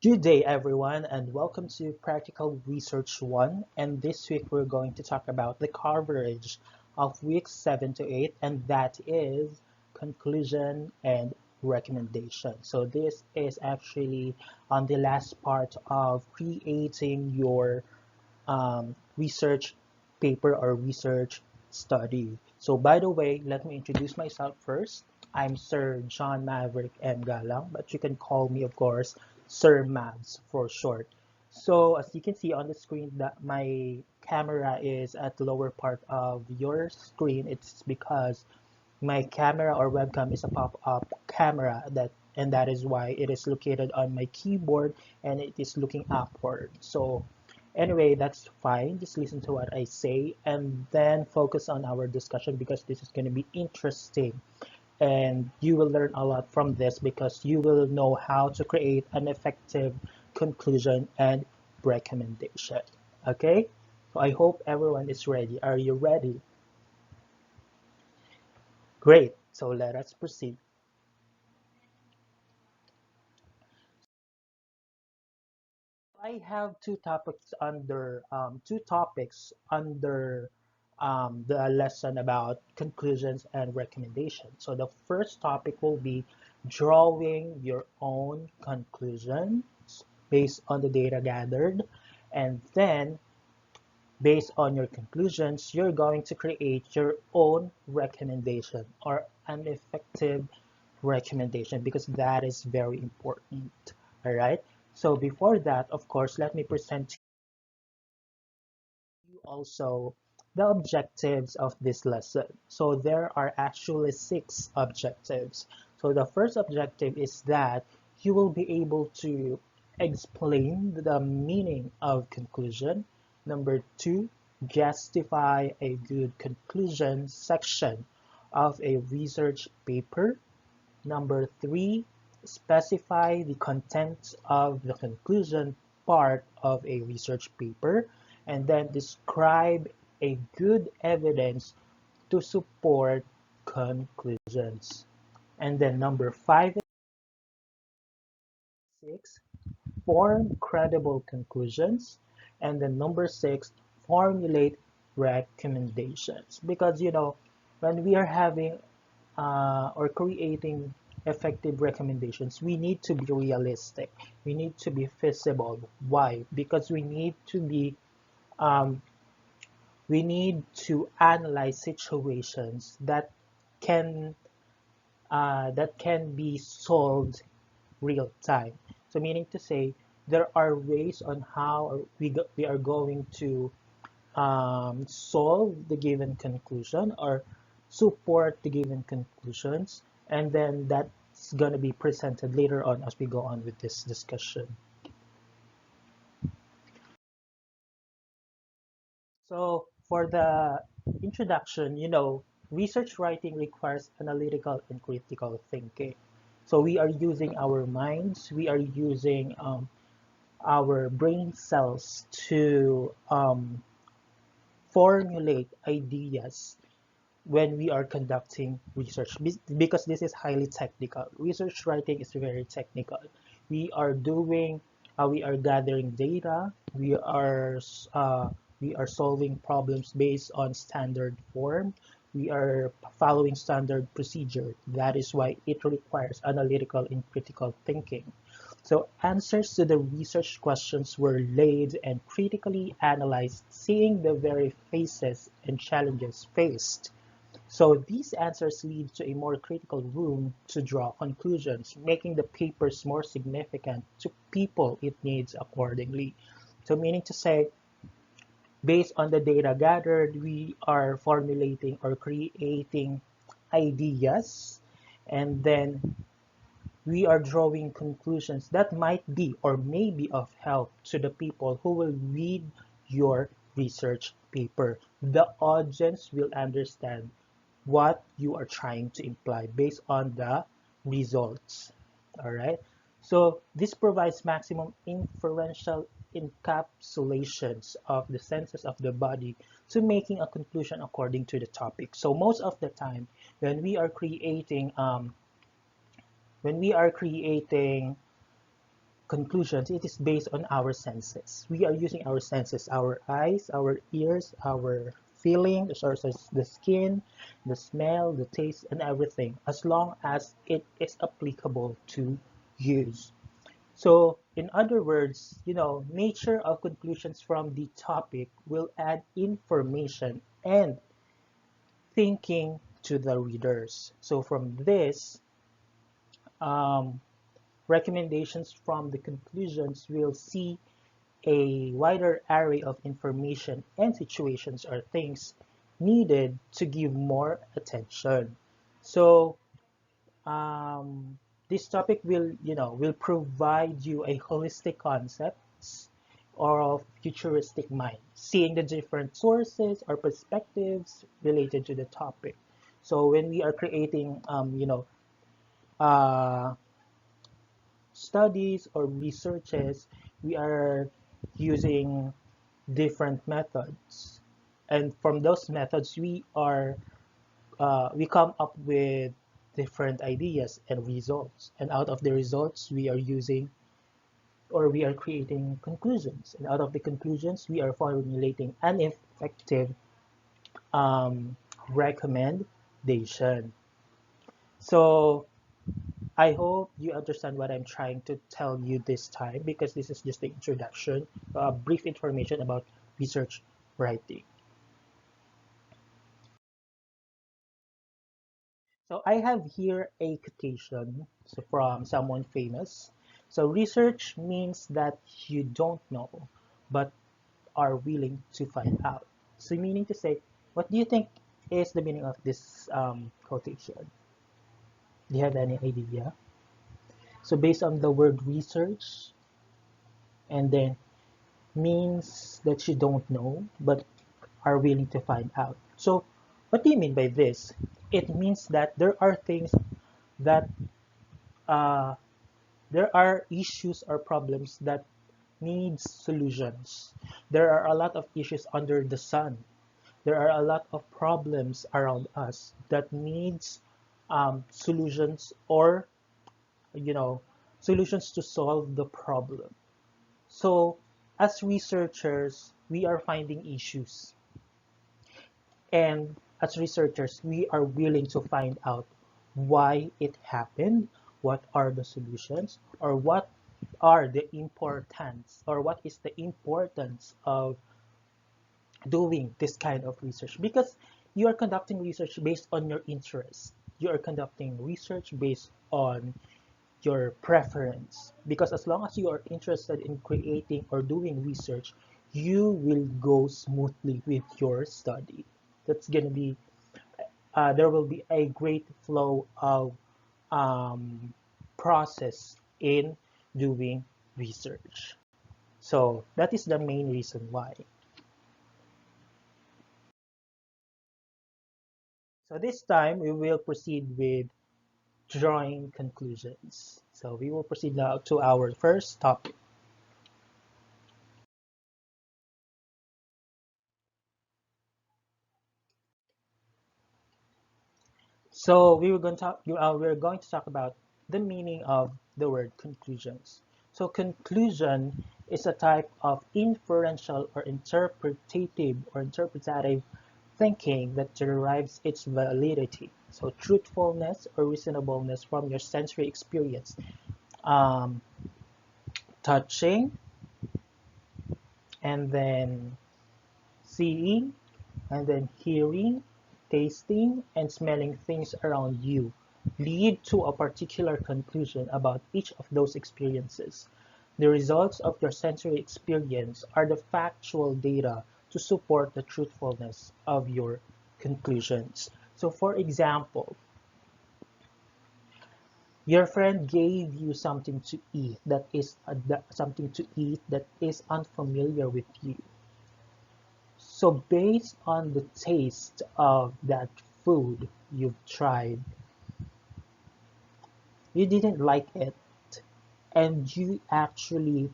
Good day, everyone, and welcome to Practical Research 1. And this week we're going to talk about the coverage of weeks 7 to 8, and that is conclusion and recommendation. So, this is actually on the last part of creating your research paper or research study. So, by the way, let me introduce myself first. I'm Sir John Maverick M. Galang, but you can call me, of course, Sir Mavs for short. So, as you can see on the screen, that my camera is at the lower part of your screen. It's because my camera or webcam is a pop-up camera and that is why it is located on my keyboard and it is looking upward. So anyway, that's fine. Just listen to what I say and then focus on our discussion because this is going to be interesting and you will learn a lot from this because you will know how to create an effective conclusion and recommendation. Okay? So I hope everyone is ready. Are you ready? Great. So let us proceed. I have two topics under the lesson about conclusions and recommendations. So the first topic will be drawing your own conclusions based on the data gathered, and then based on your conclusions, you're going to create your own recommendation or an effective recommendation because that is very important. All right. So before that, of course, let me present to you also the objectives of this lesson. So there are actually 6 objectives. So the first objective is that you will be able to explain the meaning of conclusion. Number 2, justify a good conclusion section of a research paper. Number 3, specify the contents of the conclusion part of a research paper, and then describe a good evidence to support conclusions. And then number 5 and 6, form credible conclusions. And then number 6, formulate recommendations. Because, when we are having or creating effective recommendations, we need to be realistic. We need to be feasible. Why? Because um, we need to analyze situations can that can be solved real time. So meaning to say, there are ways on how we are going to solve the given conclusion or support the given conclusions, and then that's going to be presented later on as we go on with this discussion. So for the introduction, research writing requires analytical and critical thinking. So we are using our minds, we are using our brain cells to formulate ideas when we are conducting research because this is highly technical. Research writing is very technical. We are gathering data. Uh, we are solving problems based on standard form. We are following standard procedure. That is why it requires analytical and critical thinking. So answers to the research questions were laid and critically analyzed, seeing the very phases and challenges faced. So these answers lead to a more critical room to draw conclusions, making the papers more significant to people it needs accordingly. So meaning to say, based on the data gathered, we are formulating or creating ideas, and then we are drawing conclusions that might be or may be of help to the people who will read your research paper. The audience will understand what you are trying to imply based on the results. All right. So this provides maximum inferential encapsulations of the senses of the body to making a conclusion according to the topic. So most of the time, when we are creating conclusions, it is based on our senses. We are using our senses, our eyes, our ears, our feeling, the skin, the smell, the taste, and everything, as long as it is applicable to use. So, in other words, nature of conclusions from the topic will add information and thinking to the readers. So, from this, um, recommendations from the conclusions will see a wider array of information and situations or things needed to give more attention. So this topic will provide you a holistic concepts or of futuristic mind, seeing the different sources or perspectives related to the topic. So when we are creating, uh, studies or researches, we are using different methods, and from those methods, we come up with different ideas and results, and out of the results, we are using or we are creating conclusions, and out of the conclusions, we are formulating an effective um, recommendation. So I hope you understand what I'm trying to tell you this time, because this is just the introduction, brief information about research writing. So I have here a quotation from someone famous. So research means that you don't know, but are willing to find out. So meaning to say, what do you think is the meaning of this quotation? Do you have any idea? So based on the word research, and then means that you don't know, but are willing to find out. So what do you mean by this? It means that there are things that uh, there are issues or problems that needs solutions. There are a lot of issues under the sun. There are a lot of problems around us that needs solutions, or you know solutions to solve the problem. So as researchers, we are finding issues, and as researchers, we are willing to find out why it happened, what are the solutions, or what are the importance, or what is the importance of doing this kind of research. Because you are conducting research based on your interest. You are conducting research based on your preference. Because as long as you are interested in creating or doing research, you will go smoothly with your study. That's going to be there will be a great flow of um, process in doing research. So that is the main reason why. So this time we will proceed with drawing conclusions. So we will proceed now to our first topic. So we're going to talk about the meaning of the word conclusions. So conclusion is a type of inferential or interpretative thinking that derives its validity. So truthfulness or reasonableness from your sensory experience. Um, Touching, and then seeing, and then hearing, tasting, and smelling things around you lead to a particular conclusion about each of those experiences. The results of your sensory experience are the factual data to support the truthfulness of your conclusions. So, for example, your friend gave you something to eat that is unfamiliar with you. So based on the taste of that food you've tried, you didn't like it, and you actually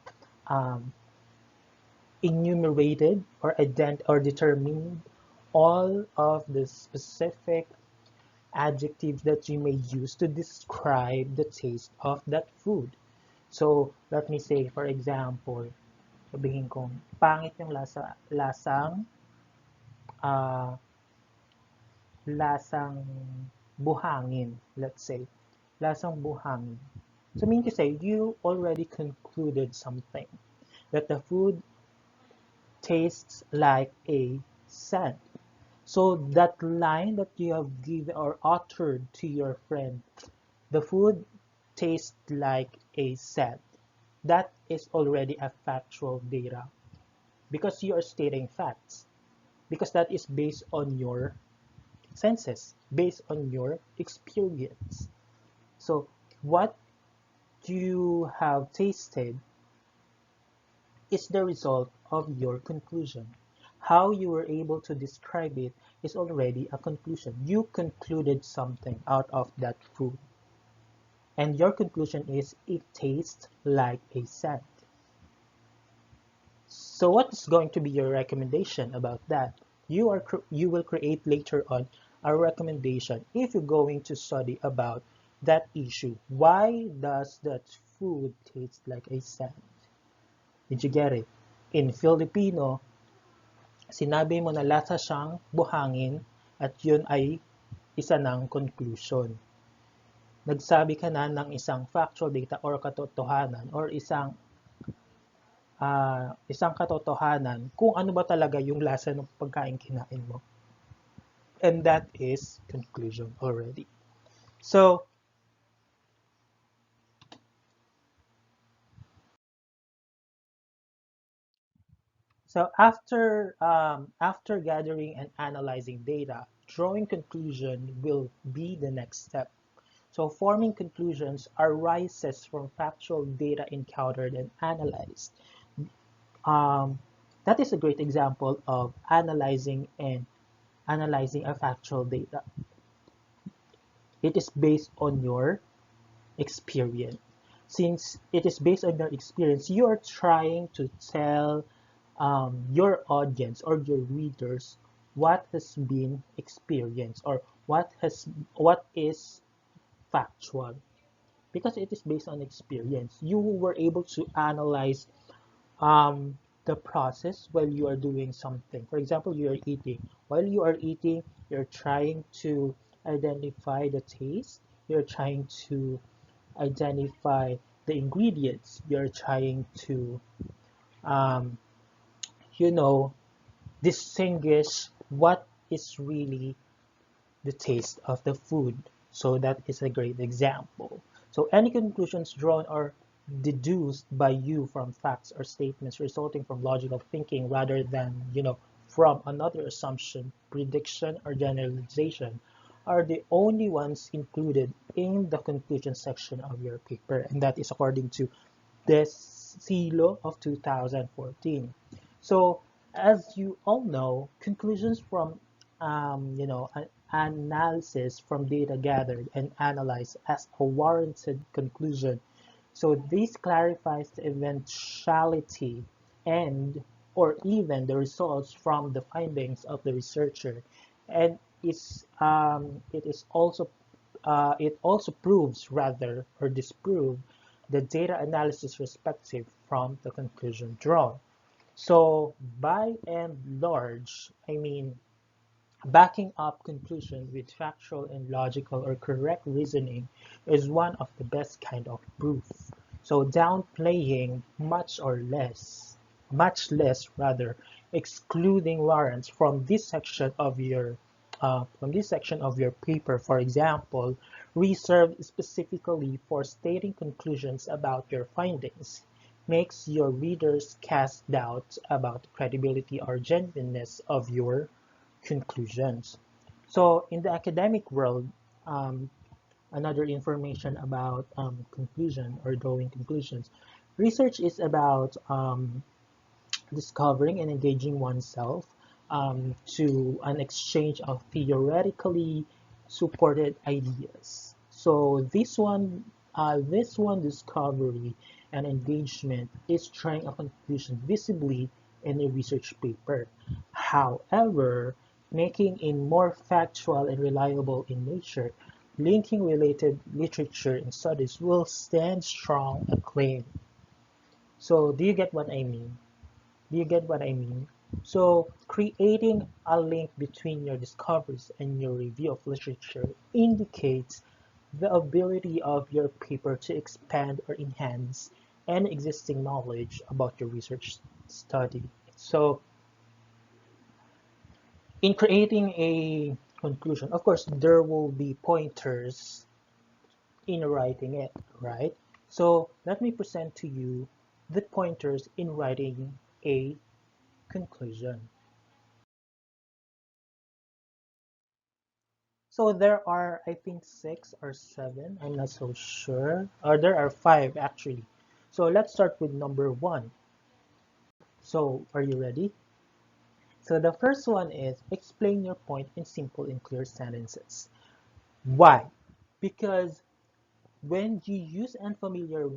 um, enumerated or determined all of the specific adjectives that you may use to describe the taste of that food. So, let me say, for example, sabihin kong, pangit yung ah, lasang buhangin, let's say. Lasang buhangin. So, mean to say, you already concluded something, that the food tastes like a sand. So, that line that you have given or uttered to your friend, the food tastes like a sand, that is already a factual data because you are stating facts, because that is based on your senses, based on your experience. So, what you have tasted is the result of your conclusion. How you were able to describe it is already a conclusion. You concluded something out of that food. And your conclusion is it tastes like a sand. So what is going to be your recommendation about that? You will create later on a recommendation if you're going to study about that issue. Why does that food taste like a sand? Did you get it? In Filipino, sinabi mo na lasa siyang buhangin at yun ay isa ng conclusion. Nagsabi ka na ng isang factual data or katotohanan or isang katotohanan kung ano ba talaga yung lasa ng pagkain kinain mo. And that is conclusion already. So, after gathering and analyzing data, drawing conclusion will be the next step. So forming conclusions arises from factual data encountered and analyzed. Um, that is a great example of analyzing a factual data. It is based on your experience. Since it is based on your experience, you are trying to tell your audience or your readers what has been experienced or what is factual, because it is based on experience. You were able to analyze the process while you are doing something. For example, you are eating. While you are eating, you're trying to identify the taste. You're trying to identify the ingredients. You're trying to, um, you know, distinguish what is really the taste of the food. So that is a great example. So any conclusions drawn or deduced by you from facts or statements resulting from logical thinking rather than, from another assumption, prediction, or generalization are the only ones included in the conclusion section of your paper. And that is according to this Silo of 2014. So, as you all know, conclusions from an analysis from data gathered and analyzed as a warranted conclusion. So this clarifies the eventuality and or even the results from the findings of the researcher, and it also proves rather or disprove the data analysis respective from the conclusion drawn. So by and large, I mean, backing up conclusion with factual and logical or correct reasoning is one of the best kind of proof. So downplaying much less rather, excluding warrants from this section of your paper, for example, reserved specifically for stating conclusions about your findings, makes your readers cast doubts about the credibility or genuineness of your conclusions. So in the academic world, um, another information about conclusion or drawing conclusions, research is about discovering and engaging oneself to an exchange of theoretically supported ideas. So this one discovery and engagement is trying a conclusion visibly in a research paper. However, making it more factual and reliable in nature, linking related literature and studies will stand strong acclaim. So do you get what I mean? Do you get what I mean? So creating a link between your discoveries and your review of literature indicates the ability of your paper to expand or enhance any existing knowledge about your research study. So in creating a conclusion, of course, there will be pointers in writing it, right? So let me present to you the pointers in writing a conclusion. So there are, I think, 6 or 7. I'm not so sure. Or there are 5 actually. So let's start with number 1. So are you ready? So the first one is explain your point in simple and clear sentences. Why? Because when you use unfamiliar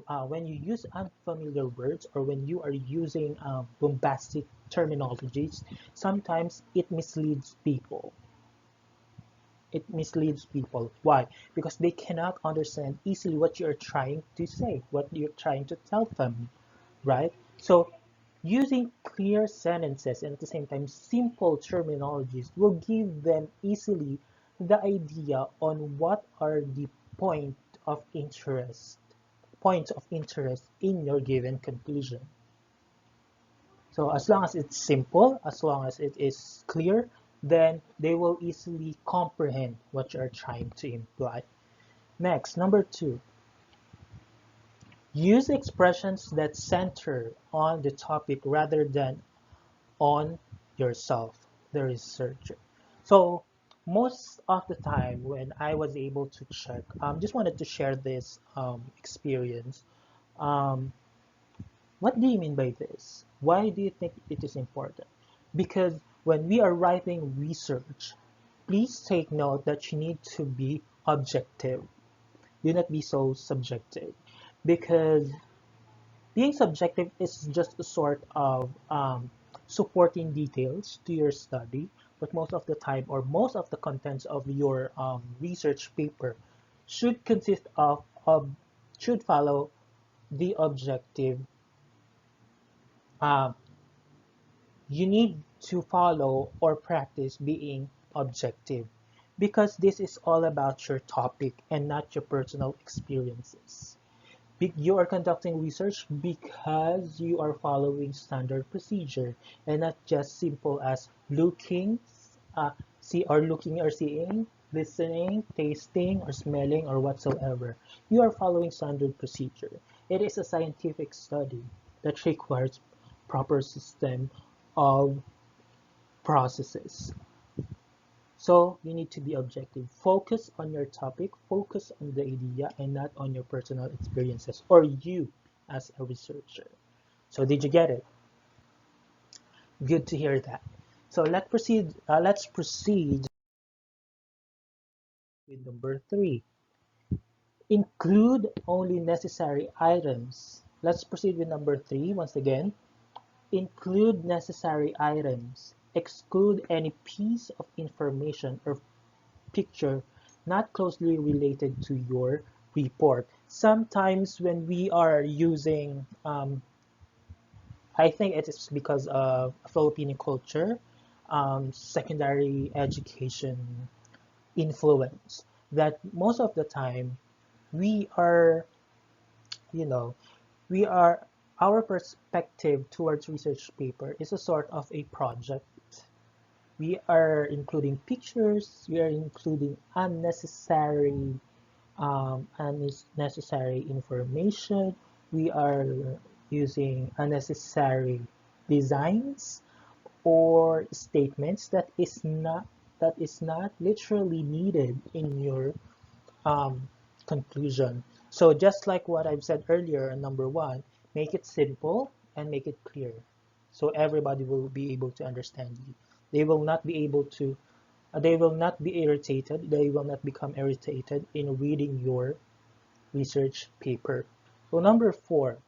words, or when you are using bombastic terminologies, sometimes it misleads people. Why? Because they cannot understand easily what you're trying to say, what you're trying to tell them, right? So using clear sentences and at the same time simple terminologies will give them easily the idea on what are the of interest points of interest in your given conclusion. So as long as it's simple, as long as it is clear, then they will easily comprehend what you're trying to imply. Next, number 2, use expressions that center on the topic rather than on yourself, the researcher. So most of the time when I was able to check, just wanted to share this experience. Um, what do you mean by this? Why do you think it is important? Because when we are writing research, please take note that you need to be objective. Do not be so subjective. Because being subjective is just a sort of supporting details to your study, but most of the time, or most of the contents of your research paper should consist should follow the objective. Um, you need to follow or practice being objective, because this is all about your topic and not your personal experiences. You are conducting research because you are following standard procedure, and not just simple as looking or seeing, listening, tasting or smelling or whatsoever. You are following standard procedure. It is a scientific study that requires proper system of processes. So you need to be objective. Focus on your topic, focus on the idea, and not on your personal experiences or you as a researcher. So did you get it? Good to hear that. So let's proceed with number 3. Include only necessary items. Let's proceed with number 3 once again. Include necessary items. Exclude any piece of information or picture not closely related to your report. Sometimes when we are using, I think it is because of Filipino culture, secondary education influence, that most of the time we are, you know, we are, our perspective towards research paper is a sort of a project. We are including pictures, we are including unnecessary information. We are using unnecessary designs or statements that is not literally needed in your conclusion. So just like what I've said earlier, number 1, make it simple and make it clear, so everybody will be able to understand you. They will not be able to they will not be irritated. They will not become irritated in reading your research paper. So number 4,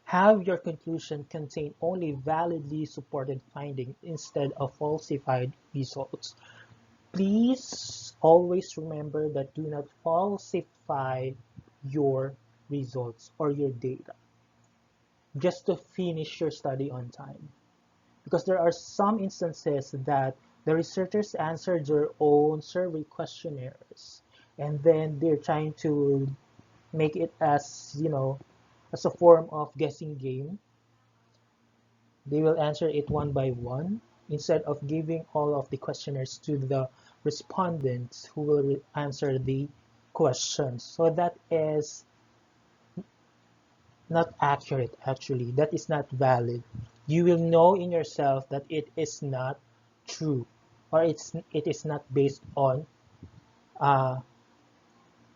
have your conclusion contain only validly supported findings instead of falsified results. Please always remember that do not falsify your results or your data just to finish your study on time. Because there are some instances that the researchers answered their own survey questionnaires and then they're trying to make it as, as a form of guessing game. They will answer it one by one instead of giving all of the questionnaires to the respondents who will answer the questions. So that is not accurate, actually. That is not valid. You will know in yourself that it is not true, or it is not based on uh,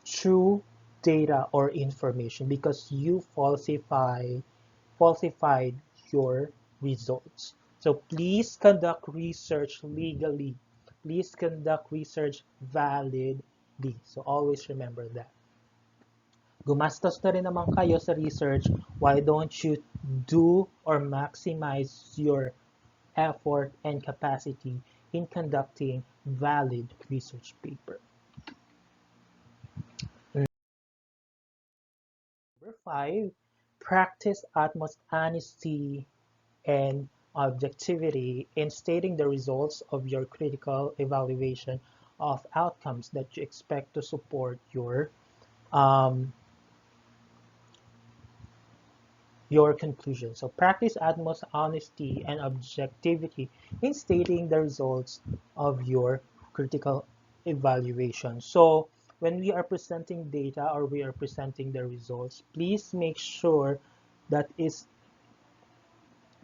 true data or information because you falsified your results. So please conduct research legally. Please conduct research validly. So always remember that. Gumastos na rin naman kayo sa research, why don't you do or maximize your effort and capacity in conducting valid research paper? Number 5, practice utmost honesty and objectivity in stating the results of your critical evaluation of outcomes that you expect to support um, your conclusion. So practice utmost honesty and objectivity in stating the results of your critical evaluation. So when we are presenting data or we are presenting the results, please make sure that is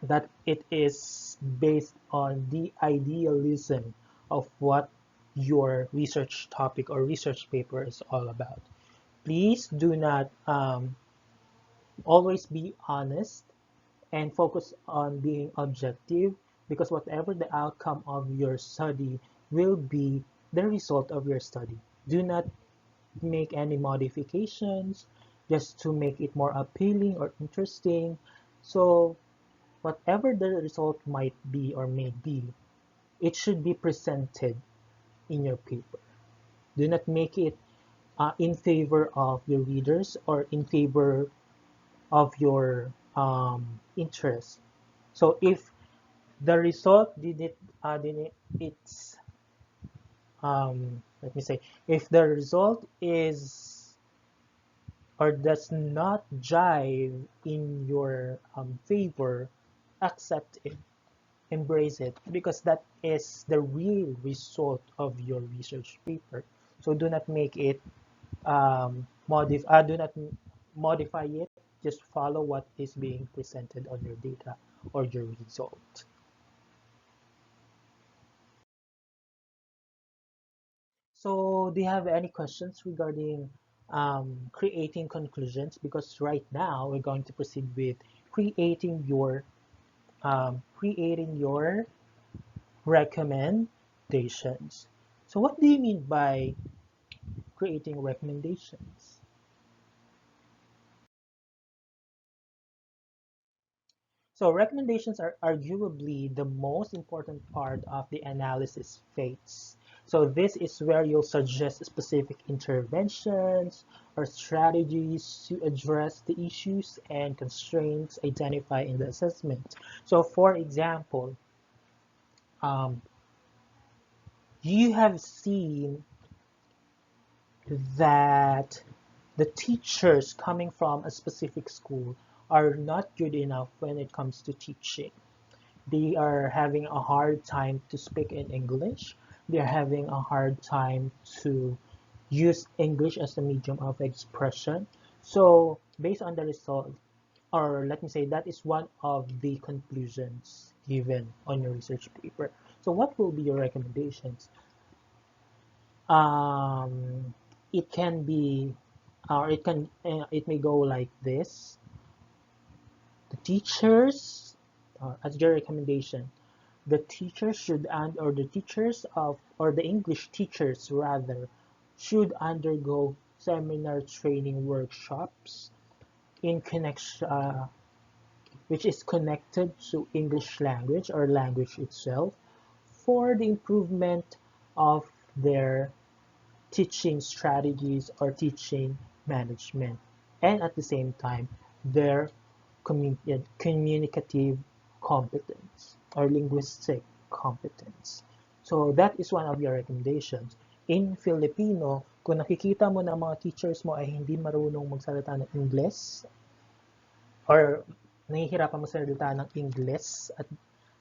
that it is based on the idealism of what your research topic or research paper is all about. Please do not always be honest and focus on being objective because whatever the outcome of your study will be the result of your study. Do not make any modifications just to make it more appealing or interesting. So whatever the result might be or may be, it should be presented in your paper. Do not make it in favor of your readers or in favor of your interest. So if the result didn't it's let me say, if the result is or does not jive in your favor, accept it, embrace it, because that is the real result of your research paper. So do not make it do not modify it. Just follow what is being presented on your data or your result. So do you have any questions regarding creating conclusions? Because right now we're going to proceed with creating your recommendations. So what do you mean by creating recommendations? So recommendations are arguably the most important part of the analysis phase. So this is where you'll suggest specific interventions or strategies to address the issues and constraints identified in the assessment. So for example, um, you have seen that the teachers coming from a specific school are not good enough when it comes to teaching. They are having a hard time to speak in English. They're having a hard time to use English as a medium of expression. So based on the result, or let me say that is one of the conclusions given on your research paper. So what will be your recommendations? Um, it can be, or it may go like this. The teachers, as your recommendation, the teachers should or the teachers of or the English teachers rather should undergo seminar training workshops in connection which is connected to English language or language itself for the improvement of their teaching strategies or teaching management, and at the same time, their communicative competence or linguistic competence. So that is one of your recommendations. In Filipino, kung nakikita mo na mga teachers mo ay hindi marunong magsalita ng Ingles or nahihirapan magsalita ng Ingles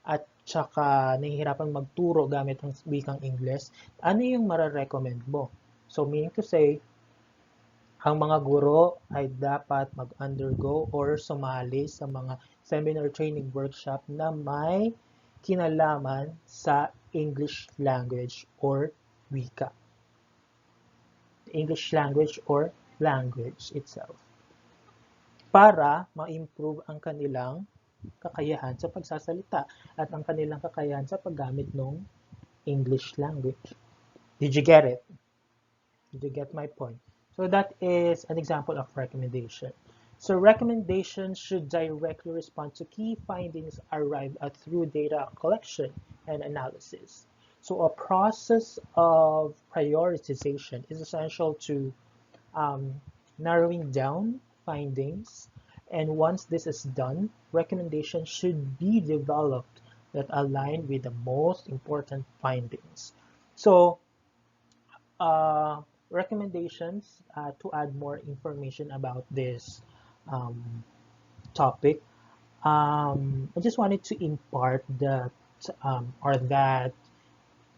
at tsaka nahihirapan magturo gamit ang wikang Ingles, ano yung mararecommend mo? So meaning to say, ang mga guro ay dapat mag-undergo or sumali sa mga seminar training workshop na may kinalaman sa English language or wika. English language or language itself. Para ma-improve ang kanilang kakayahan sa pagsasalita at ang kanilang kakayahan sa paggamit ng English language. Did you get it? Did you get my point? So that is an example of recommendation. So recommendations should directly respond to key findings arrived at through data collection and analysis. So a process of prioritization is essential to narrowing down findings. And once this is done, recommendations should be developed that align with the most important findings. So recommendations to add more information about this topic. I just wanted to impart that that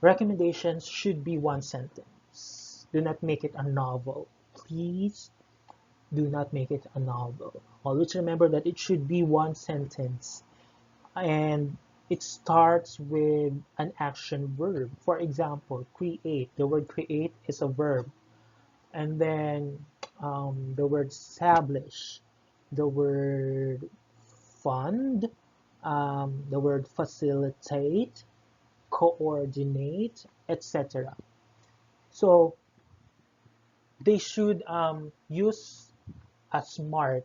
recommendations should be one sentence. Do not make it a novel. Please do not make it a novel. Always remember that it should be one sentence. And it starts with an action verb. For example, create. The word create is a verb. And then the word establish, the word fund, the word facilitate, coordinate, etc. So they should use a smart,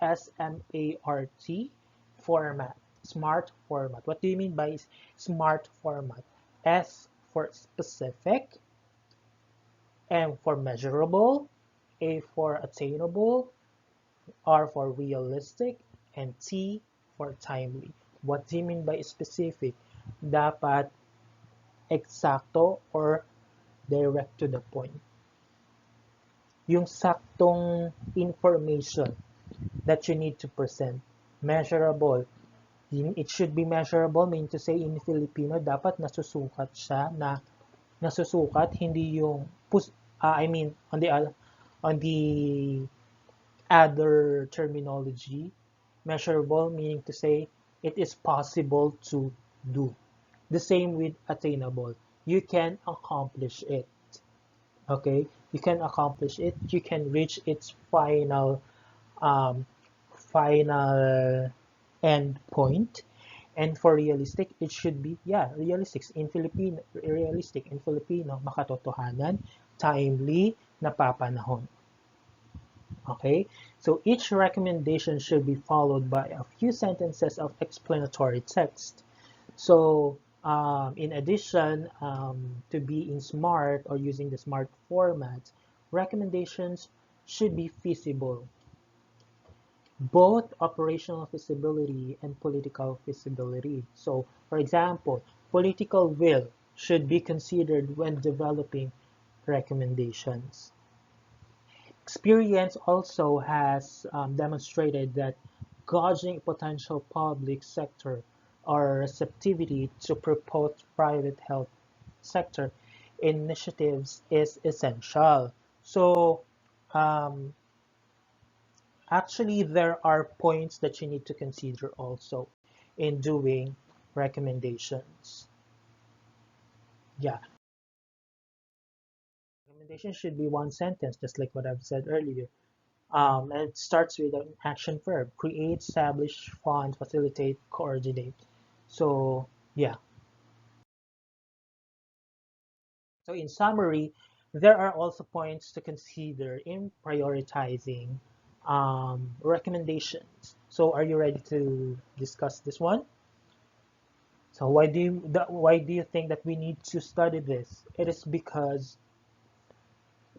S-M-A-R-T format. Smart format. What do you mean by smart format? S for specific, M for measurable, A for attainable, R for realistic, and T for timely. What do you mean by specific? Dapat eksakto or direct to the point. Yung saktong information that you need to present. Measurable. It should be measurable, meaning to say in Filipino, dapat nasusukat siya na nasusukat, hindi yung on the other terminology, measurable meaning to say it is possible to do. The same with attainable. You can accomplish it. Okay, you can accomplish it. You can reach its final end point. And for realistic, it should be, realistic in Filipino, makatotohanan, timely, napapanahon. Okay, so each recommendation should be followed by a few sentences of explanatory text. So in addition to being smart or using the smart format, recommendations should be feasible. Both operational feasibility and political feasibility. So, for example, political will should be considered when developing recommendations. Experience also has demonstrated that gauging potential public sector or receptivity to proposed private health sector initiatives is essential. So, actually, there are points that you need to consider also in doing recommendations. Yeah. Recommendation should be one sentence, just like what I've said earlier. And it starts with an action verb. Create, establish, fund, facilitate, coordinate. So, yeah. So in summary, there are also points to consider in prioritizing recommendations. So are you ready to discuss this one? So why do you think that we need to study this? It is because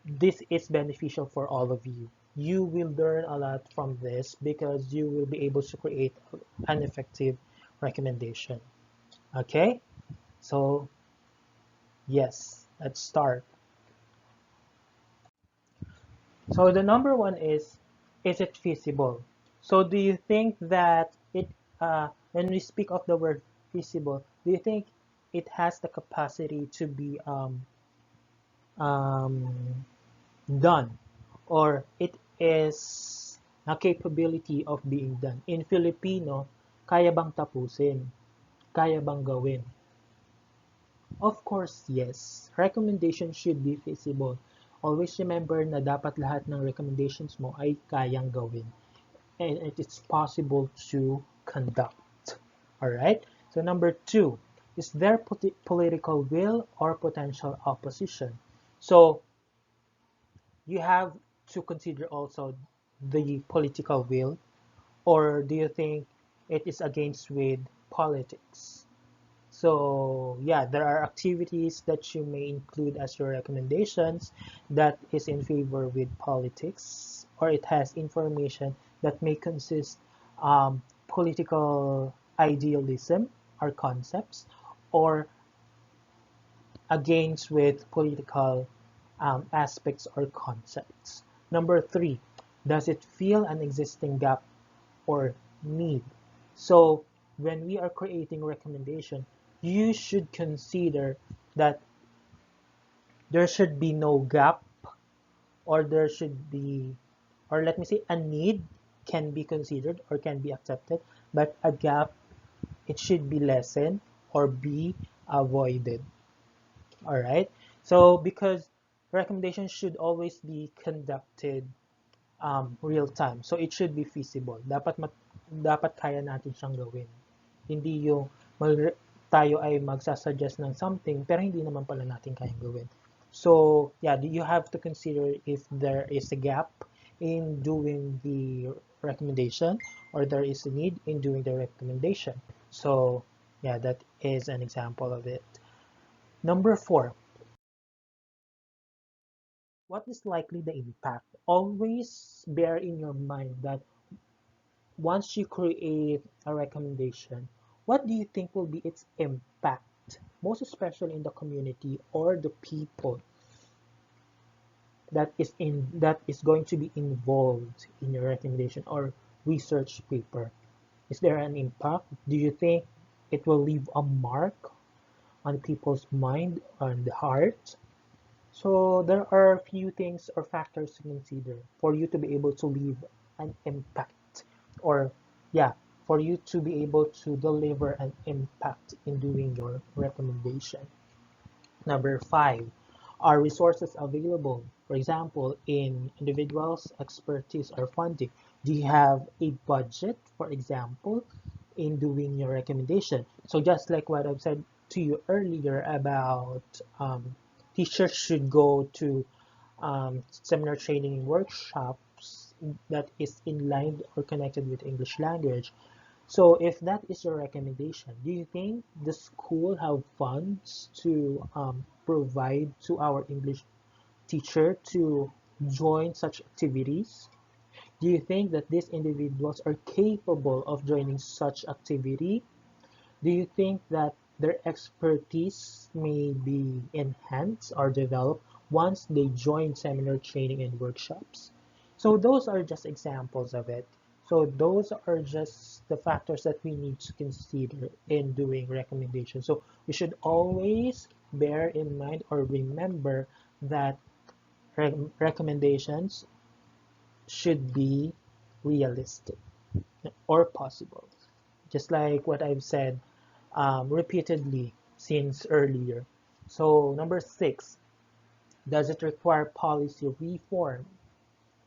this is beneficial for all of you. You will learn a lot from this because you will be able to create an effective recommendation. Okay? So, yes, let's start. So the number one is it feasible? So do you think that when we speak of the word feasible, do you think it has the capacity to be um, done, or it is a capability of being done? In Filipino, kaya bang tapusin? Kaya bang gawin? Of course, yes. Recommendation should be feasible. Always remember na dapat lahat ng recommendations mo ay kayang gawin. And it is possible to conduct. Alright? So number two, is there political will or potential opposition? So you have to consider also the political will, or do you think it is against with politics? So yeah, there are activities that you may include as your recommendations that is in favor with politics, or it has information that may consist political idealism or concepts, or against with political aspects or concepts. Number three, does it fill an existing gap or need? So when we are creating recommendation, you should consider that there should be no gap, or there should be, or let me say, a need can be considered or can be accepted, but a gap, it should be lessened or be avoided. All right. So because recommendations should always be conducted real time. So it should be feasible. Dapat kaya natin siyang gawin. Hindi yung tayo ay magsasuggest ng something pero hindi naman pala natin kayang gawin. So yeah, you have to consider if there is a gap in doing the recommendation, or there is a need in doing the recommendation. So yeah, that is an example of it. Number four, what is likely the impact? Always bear in your mind that once you create a recommendation, what do you think will be its impact, most especially in the community or the people that is going to be involved in your recommendation or research paper? Is there an impact? Do you think it will leave a mark on people's mind, on the heart? So there are a few things or factors to consider for you to be able to leave an impact, or yeah, for you to be able to deliver an impact in doing your recommendation. Number five, are resources available? For example, in individuals, expertise, or funding. Do you have a budget, for example, in doing your recommendation? So just like what I've said to you earlier about teachers should go to seminar training and workshops that is in line or connected with English language. So if that is your recommendation, do you think the school have funds to provide to our English teacher to join such activities? Do you think that these individuals are capable of joining such activity? Do you think that their expertise may be enhanced or developed once they join seminar training and workshops? So those are just examples of it. So those are just the factors that we need to consider in doing recommendations. So we should always bear in mind or remember that recommendations should be realistic or possible. Just like what I've said repeatedly since earlier. So number six, does it require policy reform?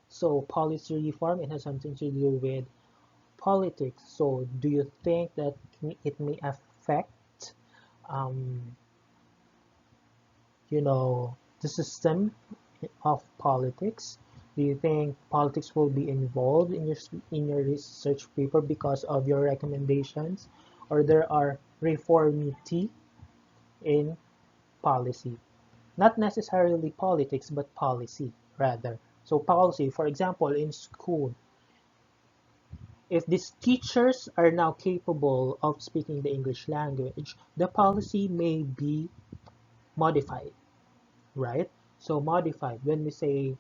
So policy reform, it has something to do with politics. So do you think that it may affect, um, the system of politics? Do you think politics will be involved in your research paper because of your recommendations? or there are reformity in policy. Not necessarily politics, but policy rather. So policy, for example, in school, if these teachers are now capable of speaking the English language, the policy may be modified, right? So modified when we say,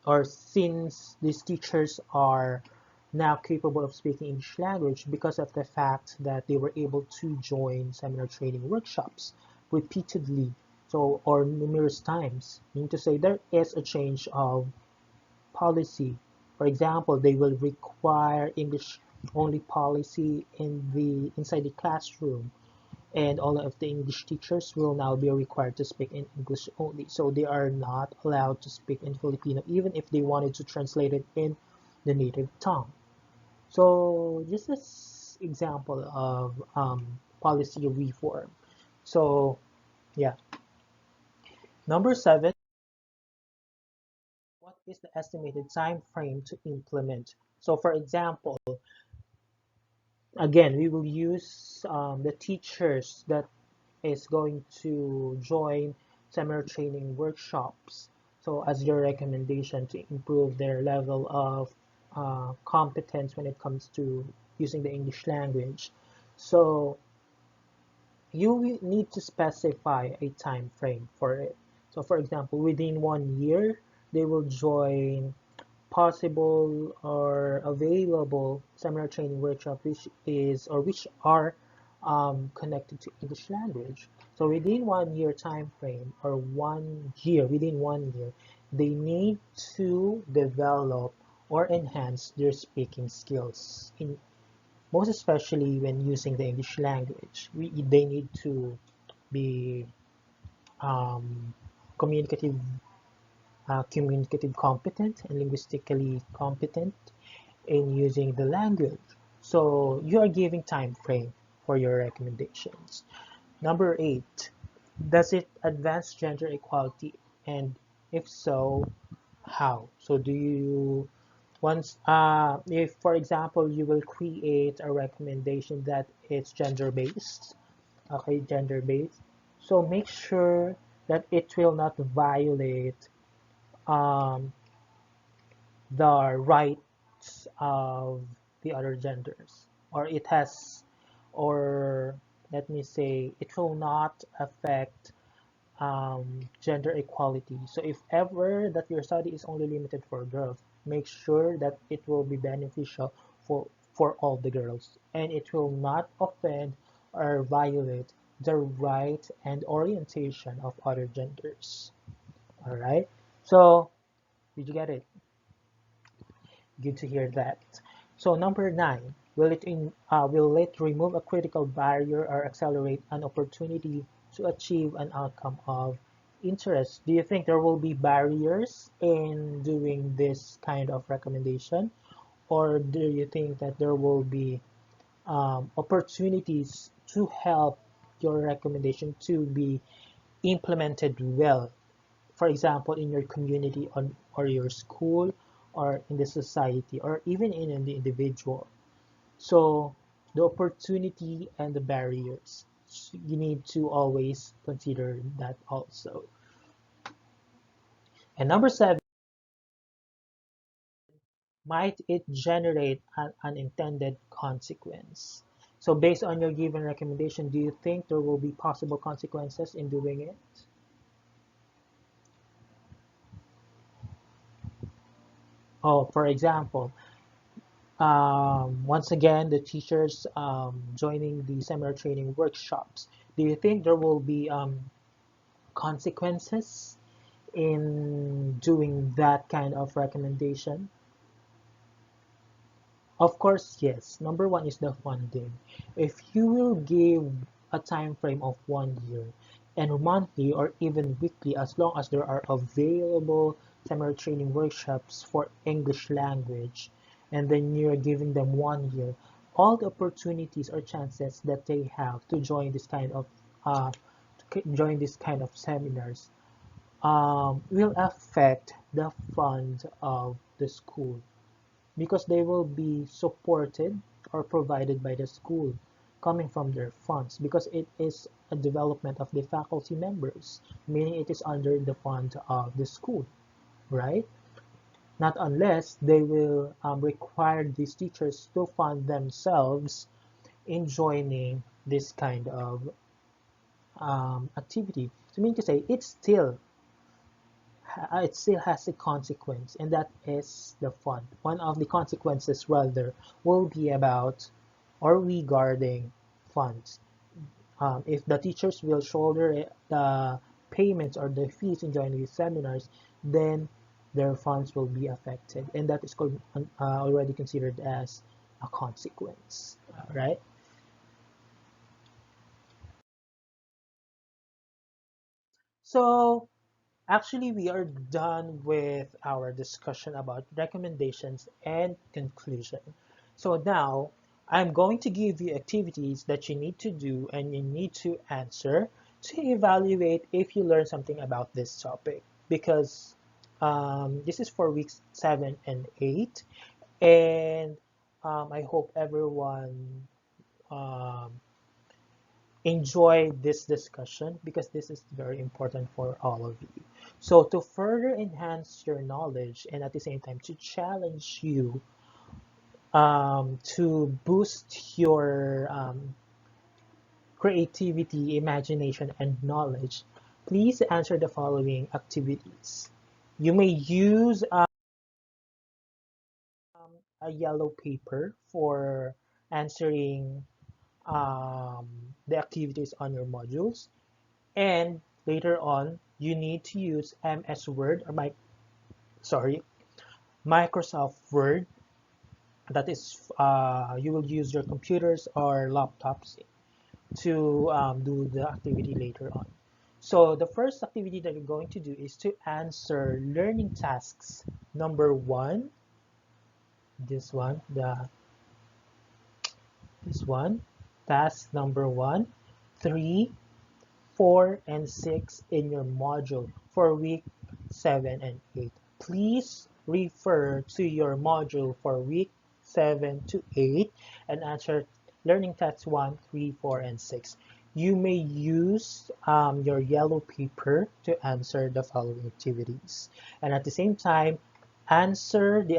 or since these teachers are now capable of speaking English language because of the fact that they were able to join seminar training workshops repeatedly, so or numerous times, meaning to say there is a change of policy. For example, they will require English only policy inside the classroom, and all of the English teachers will now be required to speak in English only. So they are not allowed to speak in Filipino, even if they wanted to translate it in the native tongue. So just as example of policy reform. So yeah, number 7, what is the estimated time frame to implement? So for example, again, we will use the teachers that is going to join seminar training workshops. So as your recommendation to improve their level of competence when it comes to using the English language. So you will need to specify a time frame for it. So for example, within 1 year, they will join possible or available seminar training workshop which are connected to English language. So within 1 year time frame, or within 1 year, they need to develop or enhance their speaking skills, in most especially when using the English language. They need to be um, communicative communicative competent and linguistically competent in using the language. So you are giving time frame for your recommendations. Number 8, does it advance gender equality? And if so, how? So do you once if for example you will create a recommendation that it's gender based, okay, gender based. So make sure that it will not violate um, the rights of the other genders, or it has, or let me say, it will not affect gender equality. So if ever that your study is only limited for girls, make sure that it will be beneficial for all the girls, and it will not offend or violate the right and orientation of other genders. All right, so did you get it? Good to hear that. So number 9, will it remove a critical barrier or accelerate an opportunity to achieve an outcome of interest? Do you think there will be barriers in doing this kind of recommendation, or do you think that there will be opportunities to help your recommendation to be implemented well, for example, in your community or your school or in the society or even in the individual? So the opportunity and the barriers, you need to always consider that also. And number 7, might it generate an unintended consequence? So based on your given recommendation, do you think there will be possible consequences in doing it? Oh, for example, once again, the teachers joining the seminar training workshops, do you think there will be consequences in doing that kind of recommendation? Of course, yes. Number 1 is the funding. If you will give a time frame of 1 year and monthly or even weekly, as long as there are available seminar training workshops for English language, and then you're giving them 1 year, all the opportunities or chances that they have to join this kind of seminars will affect the fund of the school, because they will be supported or provided by the school, coming from their funds, because it is a development of the faculty members, meaning it is under the fund of the school, right? Not unless they will require these teachers to fund themselves in joining this kind of activity. So, I mean to say, it still has a consequence, and that is the fund. One of the consequences, rather, will be about or regarding funds. If the teachers will shoulder the payments or the fees in joining these seminars, then their funds will be affected, and that is already considered as a consequence, right? So actually, we are done with our discussion about recommendations and conclusion. So now I'm going to give you activities that you need to do and you need to answer to evaluate if you learned something about this topic, because this is for weeks 7 and 8, and I hope everyone um, enjoy this discussion, because this is very important for all of you. So to further enhance your knowledge and at the same time to challenge you, to boost your creativity, imagination, and knowledge, please answer the following activities. You may use a yellow paper for answering um, the activities on your modules. And later on, you need to use MS Word or Microsoft Word. That is, you will use your computers or laptops to do the activity later on. So the first activity that you're going to do is to answer learning tasks number 1, this one, this one, task number 1, 3, 4, and 6 in your module for week 7 and 8. Please refer to your module for week 7 to 8 and answer learning tasks 1, 3, 4, and 6. You may use your yellow paper to answer the following activities. And at the same time, answer the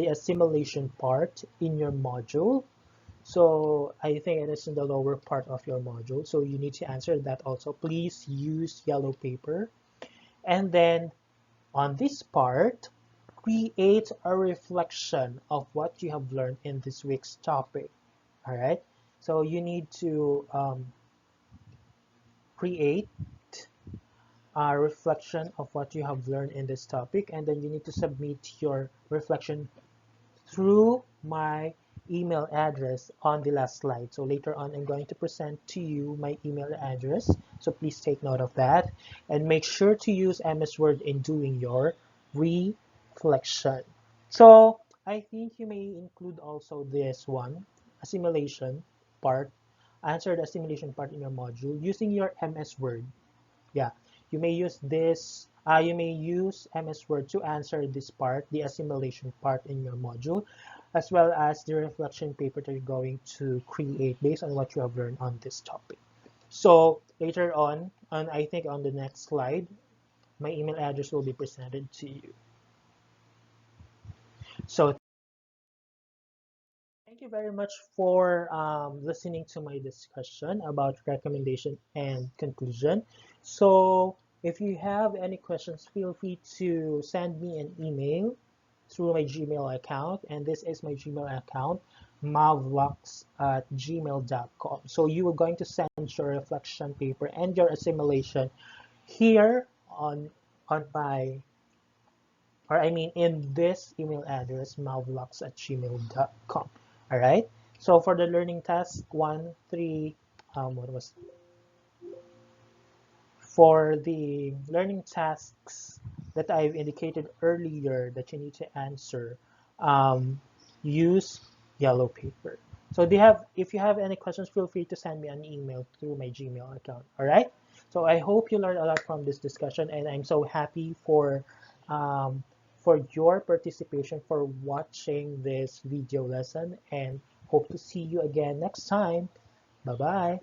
assimilation part in your module. So I think it is in the lower part of your module. So you need to answer that also. Please use yellow paper. And then on this part, create a reflection of what you have learned in this week's topic. All right. So you need to create a reflection of what you have learned in this topic, and then you need to submit your reflection through my email address on the last slide. So later on, I'm going to present to you my email address. So please take note of that and make sure to use MS Word in doing your reflection. So I think you may include also this one, assimilation part. Answer the assimilation part in your module using your MS Word. Yeah, you may use this. You may use MS Word to answer this part, the assimilation part in your module, as well as the reflection paper that you're going to create based on what you have learned on this topic. So later on I think on the next slide, my email address will be presented to you. So thank you very much for listening to my discussion about recommendation and conclusion. So if you have any questions, feel free to send me an email through my Gmail account. And this is my Gmail account, mavlogs@gmail.com. So you are going to send your reflection paper and your assimilation here on my or I mean in this email address, mavlogs@gmail.com. All right. So for the learning task 1, 3, what was for the learning tasks that I've indicated earlier that you need to answer, um, use yellow paper. So if you have any questions, feel free to send me an email through my Gmail account. All right. So I hope you learned a lot from this discussion, and I'm so happy for your participation, for watching this video lesson, and Hope to see you again next time. Bye bye.